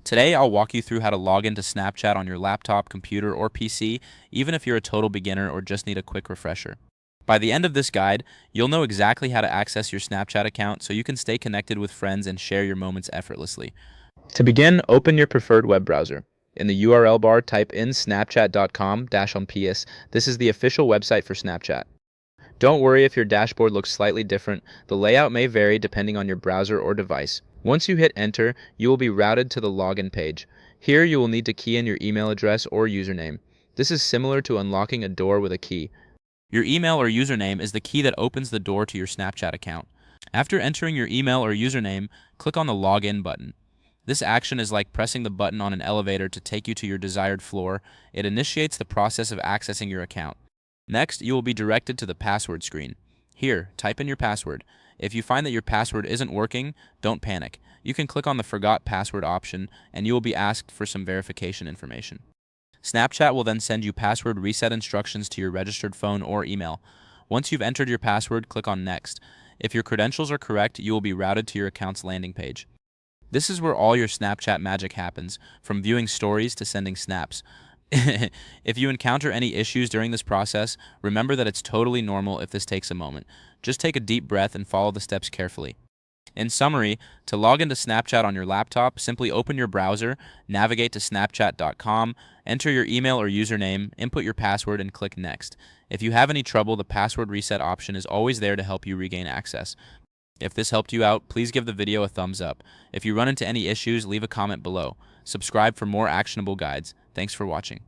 Today, I'll walk you through how to log into Snapchat on your laptop, computer, or PC, even if you're a total beginner or just need a quick refresher. By the end of this guide, you'll know exactly how to access your Snapchat account so you can stay connected with friends and share your moments effortlessly. To begin, open your preferred web browser. In the URL bar, type in snapchat.com-on-ps. This is the official website for Snapchat. Don't worry if your dashboard looks slightly different. The layout may vary depending on your browser or device. Once you hit enter, you will be routed to the login page. Here you will need to key in your email address or username. This is similar to unlocking a door with a key. Your email or username is the key that opens the door to your Snapchat account. After entering your email or username, click on the login button. This action is like pressing the button on an elevator to take you to your desired floor. It initiates the process of accessing your account. Next, you will be directed to the password screen. Here, type in your password. If you find that your password isn't working, don't panic. You can click on the Forgot Password option, and you will be asked for some verification information. Snapchat will then send you password reset instructions to your registered phone or email. Once you've entered your password, click on Next. If your credentials are correct, you will be routed to your account's landing page. This is where all your Snapchat magic happens, from viewing stories to sending snaps. If you encounter any issues during this process, remember that it's totally normal if this takes a moment. Just take a deep breath and follow the steps carefully. In summary, to log into Snapchat on your laptop, simply open your browser, navigate to snapchat.com, enter your email or username, input your password, and click Next. If you have any trouble, the password reset option is always there to help you regain access. If this helped you out, please give the video a thumbs up. If you run into any issues, leave a comment below. Subscribe for more actionable guides. Thanks for watching.